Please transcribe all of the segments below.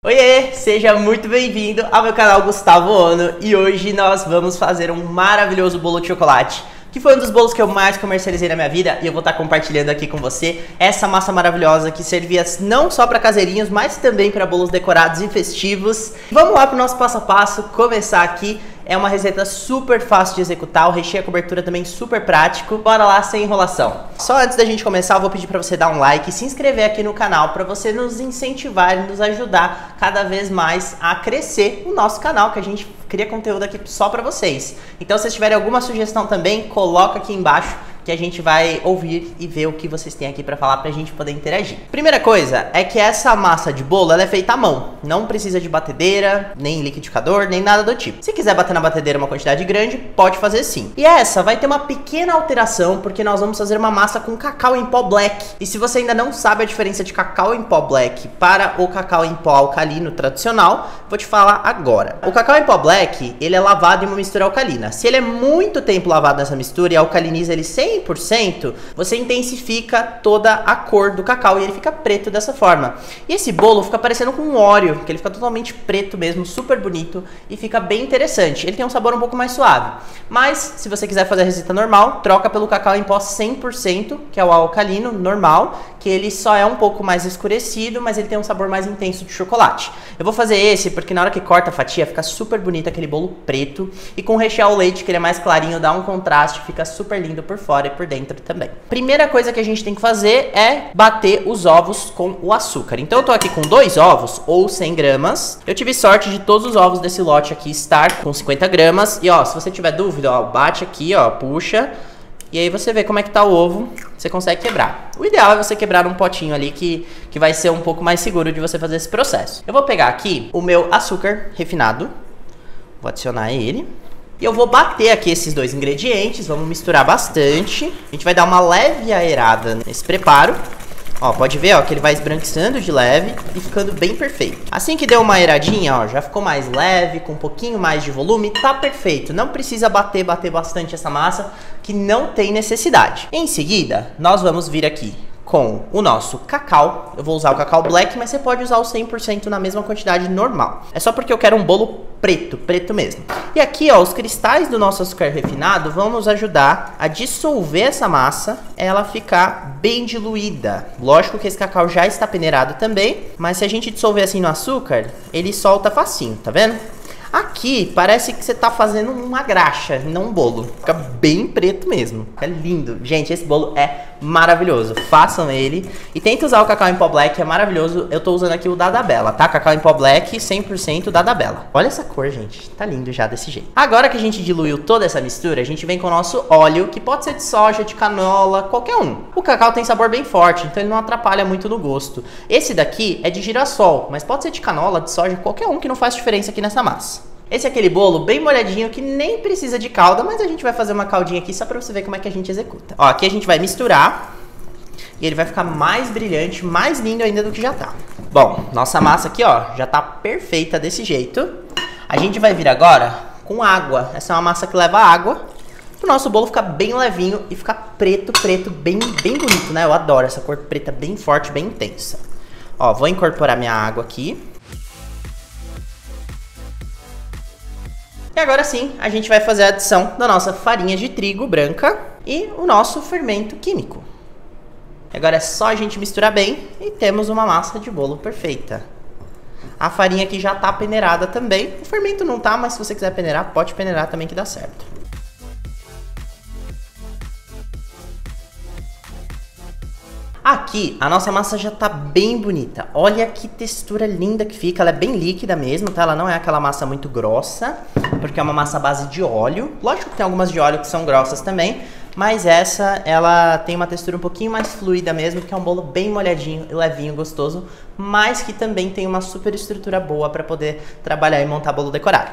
Oiê, seja muito bem-vindo ao meu canal Gustavo Ono e hoje nós vamos fazer um maravilhoso bolo de chocolate, que foi um dos bolos que eu mais comercializei na minha vida e eu vou estar compartilhando aqui com você essa massa maravilhosa que servia não só para caseirinhos, mas também para bolos decorados e festivos. Vamos lá para o nosso passo a passo, começar aqui. É uma receita super fácil de executar, o recheio e a cobertura também super prático. Bora lá, sem enrolação. Só antes da gente começar, eu vou pedir para você dar um like e se inscrever aqui no canal para você nos incentivar e nos ajudar cada vez mais a crescer o nosso canal, que a gente cria conteúdo aqui só para vocês. Então, se vocês tiverem alguma sugestão também, coloca aqui embaixo que a gente vai ouvir e ver o que vocês têm aqui para falar pra gente poder interagir. Primeira coisa é que essa massa de bolo, ela é feita à mão. Não precisa de batedeira, nem liquidificador, nem nada do tipo. Se quiser bater na batedeira uma quantidade grande, pode fazer sim. E essa vai ter uma pequena alteração, porque nós vamos fazer uma massa com cacau em pó black. E se você ainda não sabe a diferença de cacau em pó black para o cacau em pó alcalino tradicional, vou te falar agora. O cacau em pó black, ele é lavado em uma mistura alcalina. Se ele é muito tempo lavado nessa mistura e alcaliniza ele 100%, você intensifica toda a cor do cacau e ele fica preto dessa forma. E esse bolo fica parecendo com um Oreo, que ele fica totalmente preto mesmo, super bonito e fica bem interessante. Ele tem um sabor um pouco mais suave. Mas, se você quiser fazer a receita normal, troca pelo cacau em pó 100%, que é o alcalino normal, que ele só é um pouco mais escurecido, mas ele tem um sabor mais intenso de chocolate. Eu vou fazer esse porque na hora que corta a fatia, fica super bonito aquele bolo preto. E com rechear o leite, que ele é mais clarinho, dá um contraste, fica super lindo por fora e por dentro também. Primeira coisa que a gente tem que fazer é bater os ovos com o açúcar. Então eu tô aqui com 2 ovos, ou 100 gramas. Eu tive sorte de todos os ovos desse lote aqui estar com 50 gramas. E ó, se você tiver dúvida, ó, bate aqui, ó, puxa. E aí você vê como é que tá o ovo, você consegue quebrar. O ideal é você quebrar num potinho ali que vai ser um pouco mais seguro de você fazer esse processo. Eu vou pegar aqui o meu açúcar refinado, vou adicionar ele. E eu vou bater aqui esses 2 ingredientes, vamos misturar bastante. A gente vai dar uma leve aerada nesse preparo. Ó, pode ver, ó, que ele vai esbranquiçando de leve e ficando bem perfeito. Assim que deu uma aeradinha, ó, já ficou mais leve, com um pouquinho mais de volume, tá perfeito. Não precisa bater bastante essa massa, que não tem necessidade. Em seguida, nós vamos vir aqui com o nosso cacau. Eu vou usar o cacau black, mas você pode usar o 100% na mesma quantidade normal. É só porque eu quero um bolo preto mesmo. E aqui, ó, os cristais do nosso açúcar refinado vão nos ajudar a dissolver essa massa, ela ficar bem diluída. Lógico que esse cacau já está peneirado também, mas se a gente dissolver assim no açúcar, ele solta facinho, tá vendo? Aqui parece que você tá fazendo uma graxa, não um bolo. Fica bem preto mesmo. Fica lindo. Gente, esse bolo é maravilhoso. Façam ele. E tenta usar o cacau em pó black, é maravilhoso. Eu tô usando aqui o da Bella, tá? Cacau em pó black, 100% da Bella. Olha essa cor, gente. Tá lindo já desse jeito. Agora que a gente diluiu toda essa mistura, a gente vem com o nosso óleo, que pode ser de soja, de canola, qualquer um. O cacau tem sabor bem forte, então ele não atrapalha muito no gosto. Esse daqui é de girassol, mas pode ser de canola, de soja, qualquer um que não faz diferença aqui nessa massa. Esse é aquele bolo bem molhadinho que nem precisa de calda, mas a gente vai fazer uma caldinha aqui só pra você ver como é que a gente executa. Ó, aqui a gente vai misturar e ele vai ficar mais brilhante, mais lindo ainda do que já tá. Bom, nossa massa aqui, ó, já tá perfeita desse jeito. A gente vai vir agora com água. Essa é uma massa que leva água pro nosso bolo ficar bem levinho e ficar preto, bem bonito, né? Eu adoro essa cor preta bem forte, bem intensa. Ó, vou incorporar minha água aqui. E agora sim, a gente vai fazer a adição da nossa farinha de trigo branca e o nosso fermento químico. Agora é só a gente misturar bem e temos uma massa de bolo perfeita. A farinha aqui já tá peneirada também. O fermento não tá, mas se você quiser peneirar, pode peneirar também que dá certo. Aqui, a nossa massa já tá bem bonita. Olha que textura linda que fica. Ela é bem líquida mesmo, tá? Ela não é aquela massa muito grossa, porque é uma massa à base de óleo. Lógico que tem algumas de óleo que são grossas também, mas essa, ela tem uma textura um pouquinho mais fluida mesmo, que é um bolo bem molhadinho, levinho, gostoso, mas que também tem uma super estrutura boa para poder trabalhar e montar bolo decorado.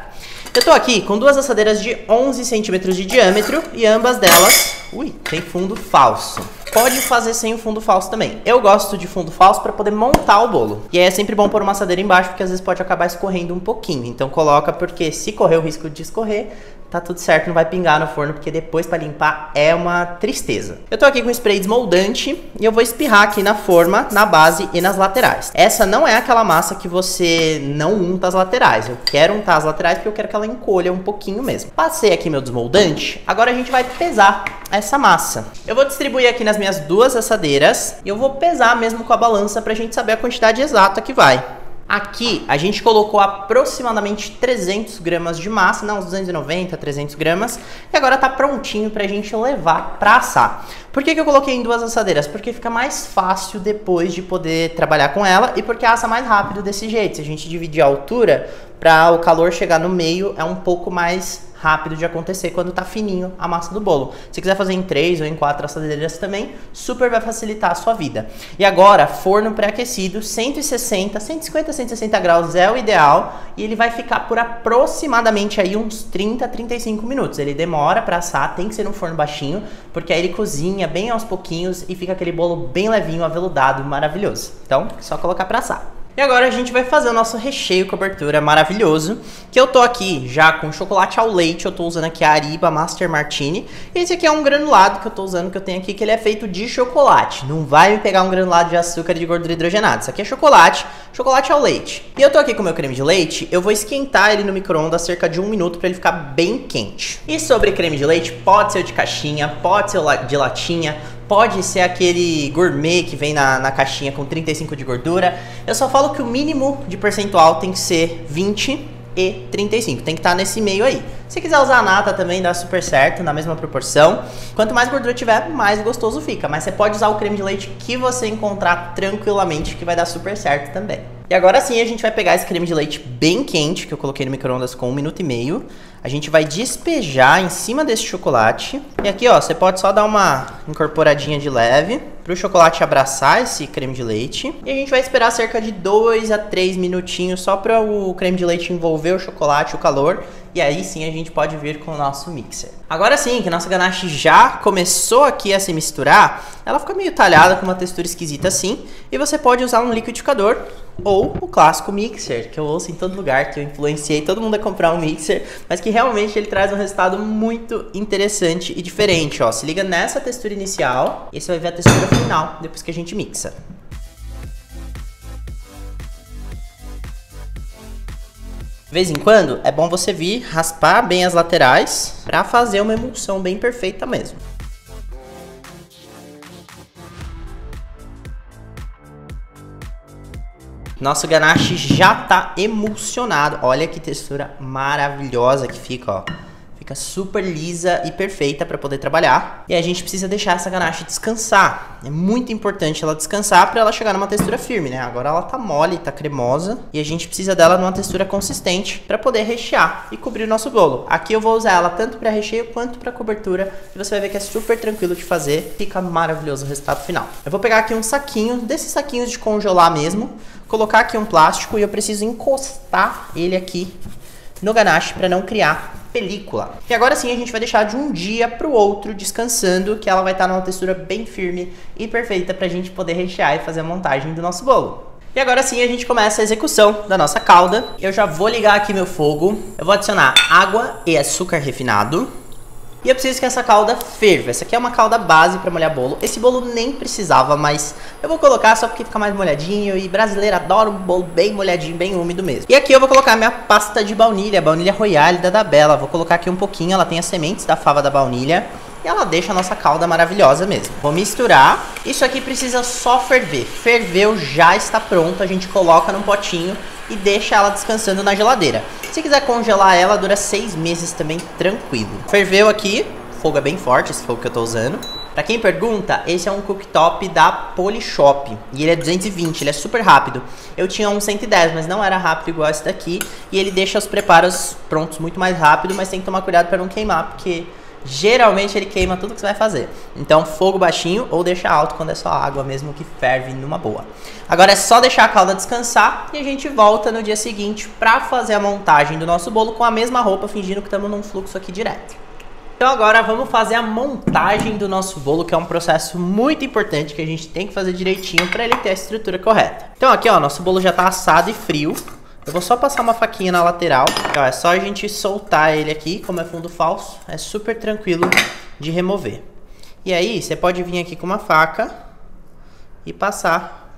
Eu tô aqui com 2 assadeiras de 11 centímetros de diâmetro e ambas delas, tem fundo falso. Pode fazer sem o fundo falso também. Eu gosto de fundo falso para poder montar o bolo. E aí é sempre bom pôr uma assadeira embaixo, porque às vezes pode acabar escorrendo um pouquinho. Então coloca, porque se correr o risco de escorrer, tá tudo certo, não vai pingar no forno, porque depois pra limpar é uma tristeza. Eu tô aqui com spray desmoldante e eu vou espirrar aqui na forma, na base e nas laterais. Essa não é aquela massa que você não unta as laterais. Eu quero untar as laterais porque eu quero que ela encolha um pouquinho mesmo. Passei aqui meu desmoldante, agora a gente vai pesar essa massa. Eu vou distribuir aqui nas minhas duas assadeiras e eu vou pesar mesmo com a balança pra gente saber a quantidade exata que vai. Aqui a gente colocou aproximadamente 300 gramas de massa, não, uns 290, 300 gramas. E agora tá prontinho pra gente levar pra assar. Por que eu coloquei em duas assadeiras? Porque fica mais fácil depois de poder trabalhar com ela e porque assa mais rápido desse jeito. Se a gente dividir a altura, para o calor chegar no meio é um pouco mais rápido de acontecer quando tá fininho a massa do bolo. Se quiser fazer em 3 ou em 4 assadeiras também, super vai facilitar a sua vida. E agora, forno pré-aquecido, 160, 150, 160 graus é o ideal e ele vai ficar por aproximadamente aí uns 30, 35 minutos. Ele demora para assar, tem que ser num forno baixinho, porque aí ele cozinha bem aos pouquinhos e fica aquele bolo bem levinho, aveludado, maravilhoso. Então, só colocar para assar. E agora a gente vai fazer o nosso recheio cobertura maravilhoso, que eu tô aqui já com chocolate ao leite, eu tô usando aqui a Ariba Master Martini. E esse aqui é um granulado que eu tô usando, que eu tenho aqui, que ele é feito de chocolate. Não vai me pegar um granulado de açúcar e de gordura hidrogenada. Isso aqui é chocolate, chocolate ao leite. E eu tô aqui com o meu creme de leite, eu vou esquentar ele no micro-ondas cerca de 1 minuto para ele ficar bem quente. E sobre creme de leite, pode ser de caixinha, pode ser de latinha, pode ser aquele gourmet que vem na caixinha com 35 de gordura. Eu só falo que o mínimo de percentual tem que ser 20 e 35. Tem que estar nesse meio aí. Se quiser usar a nata também dá super certo, na mesma proporção. Quanto mais gordura tiver, mais gostoso fica. Mas você pode usar o creme de leite que você encontrar tranquilamente, que vai dar super certo também. E agora sim a gente vai pegar esse creme de leite bem quente, que eu coloquei no micro-ondas com 1 minuto e meio. A gente vai despejar em cima desse chocolate. E aqui, ó, você pode só dar uma incorporadinha de leve para o chocolate abraçar esse creme de leite. E a gente vai esperar cerca de 2 a 3 minutinhos só para o creme de leite envolver o chocolate, o calor. E aí sim a gente pode vir com o nosso mixer. Agora sim, que a nossa ganache já começou aqui a se misturar, ela fica meio talhada com uma textura esquisita assim. E você pode usar um liquidificador ou o clássico mixer, que eu ouço em todo lugar, que eu influenciei todo mundo a comprar um mixer, mas que realmente ele traz um resultado muito interessante e diferente, ó. Se liga nessa textura inicial e você vai ver a textura final depois que a gente mixa. De vez em quando é bom você vir raspar bem as laterais para fazer uma emulsão bem perfeita mesmo. Nosso ganache já tá emulsionado. Olha que textura maravilhosa que fica, ó. Fica super lisa e perfeita para poder trabalhar. E a gente precisa deixar essa ganache descansar. É muito importante ela descansar para ela chegar numa textura firme, né? Agora ela tá mole, tá cremosa. E a gente precisa dela numa textura consistente para poder rechear e cobrir o nosso bolo. Aqui eu vou usar ela tanto para recheio quanto para cobertura. E você vai ver que é super tranquilo de fazer. Fica maravilhoso o resultado final. Eu vou pegar aqui um saquinho, desses saquinhos de congelar mesmo. Colocar aqui um plástico e eu preciso encostar ele aqui no ganache para não criar película. E agora sim a gente vai deixar de um dia para o outro descansando, que ela vai estar numa textura bem firme e perfeita para a gente poder rechear e fazer a montagem do nosso bolo. E agora sim a gente começa a execução da nossa calda. Eu já vou ligar aqui meu fogo, eu vou adicionar água e açúcar refinado. E eu preciso que essa calda ferva. Essa aqui é uma calda base para molhar bolo. Esse bolo nem precisava, mas eu vou colocar só porque fica mais molhadinho. E brasileiro adora um bolo bem molhadinho, bem úmido mesmo. E aqui eu vou colocar minha pasta de baunilha, baunilha royale da Dabella. Vou colocar aqui um pouquinho, ela tem as sementes da fava da baunilha. E ela deixa a nossa calda maravilhosa mesmo. Vou misturar. Isso aqui precisa só ferver. Ferveu, já está pronto. A gente coloca num potinho e deixa ela descansando na geladeira. Se quiser congelar ela, dura 6 meses também, tranquilo. Ferveu aqui. Fogo é bem forte, esse fogo que eu tô usando. Pra quem pergunta, esse é um cooktop da Polishop. E ele é 220, ele é super rápido. Eu tinha um 110, mas não era rápido igual esse daqui. E ele deixa os preparos prontos muito mais rápido, mas tem que tomar cuidado pra não queimar, porque geralmente ele queima tudo que você vai fazer. Então fogo baixinho ou deixa alto quando é só água mesmo que ferve numa boa. Agora é só deixar a calda descansar e a gente volta no dia seguinte pra fazer a montagem do nosso bolo com a mesma roupa, fingindo que estamos num fluxo aqui direto. Então agora vamos fazer a montagem do nosso bolo, que é um processo muito importante que a gente tem que fazer direitinho para ele ter a estrutura correta. Então aqui, ó, nosso bolo já tá assado e frio. Eu vou só passar uma faquinha na lateral. Ó, é só a gente soltar ele aqui, como é fundo falso, é super tranquilo de remover. E aí, você pode vir aqui com uma faca e passar,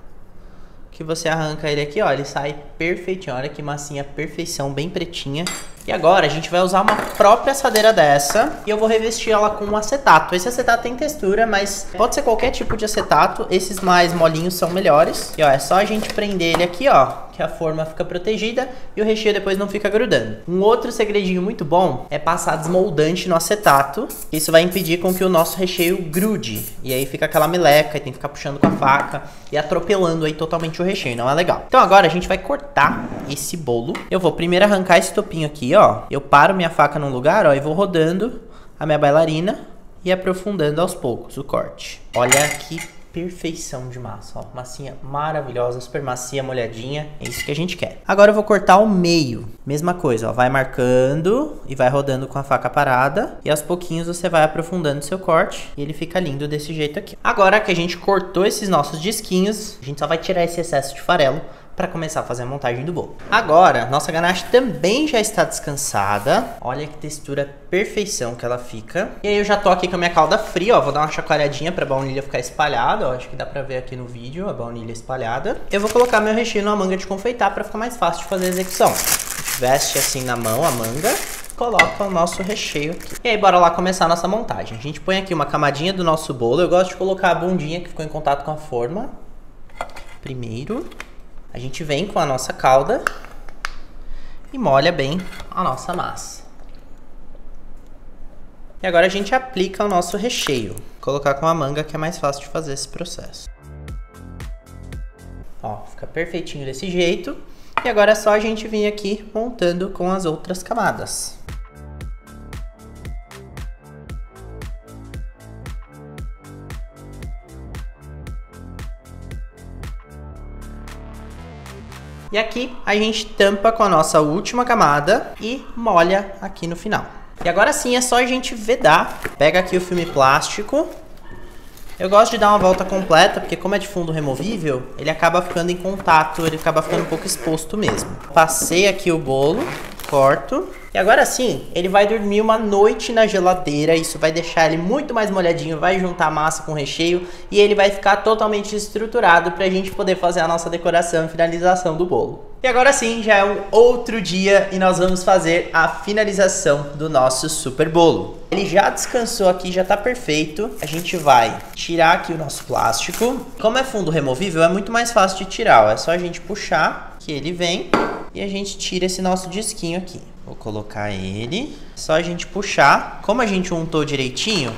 que você arranca ele aqui, ó, ele sai perfeitinho. Olha que massinha, perfeição, bem pretinha. E agora a gente vai usar uma própria assadeira dessa e eu vou revestir ela com um acetato. Esse acetato tem textura, mas pode ser qualquer tipo de acetato. Esses mais molinhos são melhores. E ó, é só a gente prender ele aqui, ó, que a forma fica protegida e o recheio depois não fica grudando. Um outro segredinho muito bom é passar desmoldante no acetato. Isso vai impedir com que o nosso recheio grude. E aí fica aquela meleca e tem que ficar puxando com a faca e atropelando aí totalmente o recheio, não é legal. Então agora a gente vai cortar esse bolo. Eu vou primeiro arrancar esse topinho aqui, ó. Eu paro minha faca num lugar, ó, e vou rodando a minha bailarina e aprofundando aos poucos o corte. Olha que perfeição de massa, ó. Massinha maravilhosa, super macia, molhadinha. É isso que a gente quer. Agora eu vou cortar o meio. Mesma coisa, ó. Vai marcando e vai rodando com a faca parada. E aos pouquinhos você vai aprofundando seu corte. E ele fica lindo desse jeito aqui. Agora que a gente cortou esses nossos disquinhos, a gente só vai tirar esse excesso de farelo para começar a fazer a montagem do bolo. Agora, nossa ganache também já está descansada. Olha que textura, perfeição que ela fica. E aí eu já tô aqui com a minha calda fria, ó. Vou dar uma chacoalhadinha pra baunilha ficar espalhada, ó. Acho que dá pra ver aqui no vídeo a baunilha espalhada. Eu vou colocar meu recheio numa manga de confeitar para ficar mais fácil de fazer a execução. Veste assim na mão a manga. Coloca o nosso recheio aqui. E aí, bora lá começar a nossa montagem. A gente põe aqui uma camadinha do nosso bolo. Eu gosto de colocar a bundinha que ficou em contato com a forma. Primeiro, a gente vem com a nossa calda e molha bem a nossa massa. E agora a gente aplica o nosso recheio. Vou colocar com a manga que é mais fácil de fazer esse processo. Ó, fica perfeitinho desse jeito. E agora é só a gente vir aqui montando com as outras camadas. E aqui a gente tampa com a nossa última camada e molha aqui no final. E agora sim é só a gente vedar. Pega aqui o filme plástico. Eu gosto de dar uma volta completa, porque como é de fundo removível, ele acaba ficando em contato, ele acaba ficando um pouco exposto mesmo. Passei aqui o bolo, corto. E agora sim, ele vai dormir uma noite na geladeira, isso vai deixar ele muito mais molhadinho, vai juntar a massa com o recheio e ele vai ficar totalmente estruturado pra gente poder fazer a nossa decoração e finalização do bolo. E agora sim, já é um outro dia e nós vamos fazer a finalização do nosso super bolo. Ele já descansou aqui, já tá perfeito. A gente vai tirar aqui o nosso plástico. Como é fundo removível, é muito mais fácil de tirar, ó. É só a gente puxar que ele vem e a gente tira esse nosso disquinho aqui. Vou colocar ele, só a gente puxar. Como a gente untou direitinho,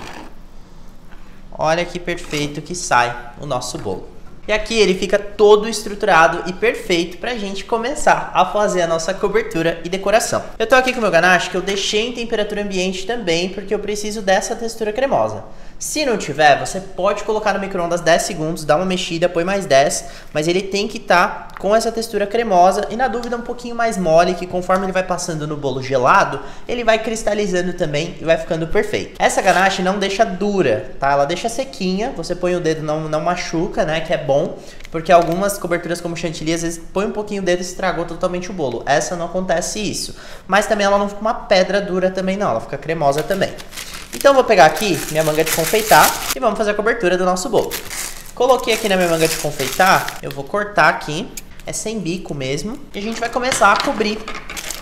olha que perfeito que sai o nosso bolo. E aqui ele fica todo estruturado e perfeito pra gente começar a fazer a nossa cobertura e decoração. Eu tô aqui com o meu ganache que eu deixei em temperatura ambiente também, porque eu preciso dessa textura cremosa. Se não tiver, você pode colocar no micro-ondas 10 segundos, dá uma mexida, põe mais 10, mas ele tem que estar com essa textura cremosa e na dúvida um pouquinho mais mole, que conforme ele vai passando no bolo gelado, ele vai cristalizando também e vai ficando perfeito. Essa ganache não deixa dura, tá? Ela deixa sequinha, você põe o dedo, não machuca, né? Que é bom, porque algumas coberturas como chantilly, às vezes põe um pouquinho o dedo e estragou totalmente o bolo. Essa não acontece isso, mas também ela não fica uma pedra dura também não, ela fica cremosa também. Então eu vou pegar aqui minha manga de confeitar e vamos fazer a cobertura do nosso bolo. Coloquei aqui na minha manga de confeitar, eu vou cortar aqui, é sem bico mesmo, e a gente vai começar a cobrir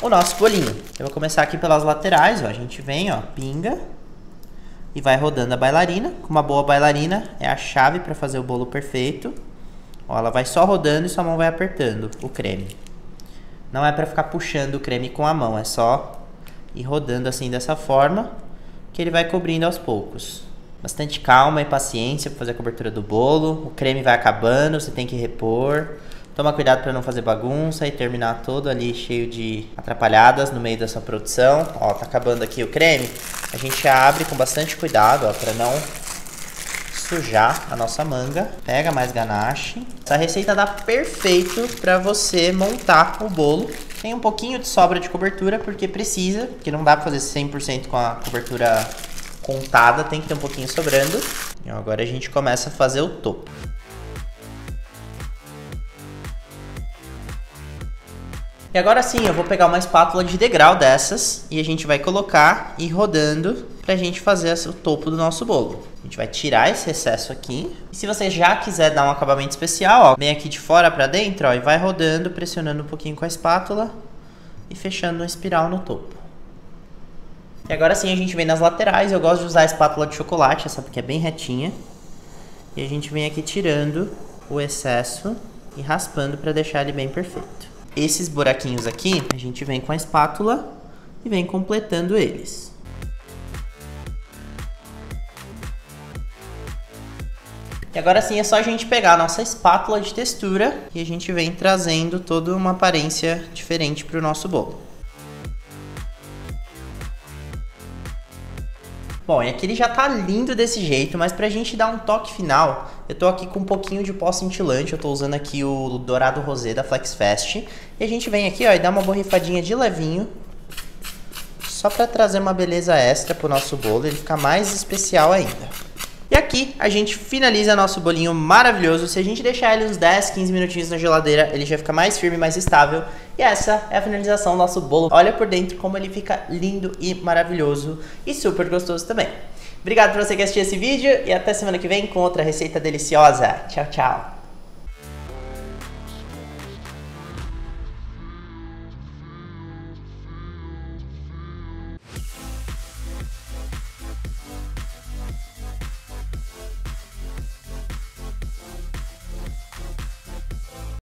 o nosso bolinho. Eu vou começar aqui pelas laterais, ó, a gente vem, ó, pinga e vai rodando a bailarina. Com uma boa bailarina é a chave para fazer o bolo perfeito. Ó, ela vai só rodando e sua mão vai apertando o creme. Não é para ficar puxando o creme com a mão, é só ir rodando assim dessa forma, que ele vai cobrindo aos poucos. Bastante calma e paciência para fazer a cobertura do bolo. O creme vai acabando, você tem que repor. Toma cuidado para não fazer bagunça e terminar todo ali cheio de atrapalhadas no meio da sua produção. Ó, tá acabando aqui o creme. A gente abre com bastante cuidado, ó, para não sujar a nossa manga. Pega mais ganache. Essa receita dá perfeito para você montar o bolo. Tem um pouquinho de sobra de cobertura, porque precisa, porque não dá pra fazer 100% com a cobertura contada, tem que ter um pouquinho sobrando. E agora a gente começa a fazer o topo. E agora sim, eu vou pegar uma espátula de degrau dessas e a gente vai colocar e ir rodando pra gente fazer o topo do nosso bolo. A gente vai tirar esse excesso aqui. E se você já quiser dar um acabamento especial, ó, vem aqui de fora pra dentro, ó, e vai rodando, pressionando um pouquinho com a espátula e fechando uma espiral no topo. E agora sim a gente vem nas laterais. Eu gosto de usar a espátula de chocolate, essa porque é bem retinha. E a gente vem aqui tirando o excesso e raspando pra deixar ele bem perfeito. Esses buraquinhos aqui, a gente vem com a espátula e vem completando eles. E agora sim é só a gente pegar a nossa espátula de textura e a gente vem trazendo toda uma aparência diferente para o nosso bolo. Bom, e aqui ele já tá lindo desse jeito, mas pra gente dar um toque final, eu tô aqui com um pouquinho de pó cintilante, eu tô usando aqui o Dourado Rosé da Flex Fest. E a gente vem aqui, ó, e dá uma borrifadinha de levinho, só pra trazer uma beleza extra pro nosso bolo, ele ficar mais especial ainda. E aqui a gente finaliza nosso bolinho maravilhoso. Se a gente deixar ele uns 10, 15 minutinhos na geladeira, ele já fica mais firme, mais estável. E essa é a finalização do nosso bolo. Olha por dentro como ele fica lindo e maravilhoso e super gostoso também. Obrigado por você que assistiu esse vídeo e até semana que vem com outra receita deliciosa. Tchau, tchau!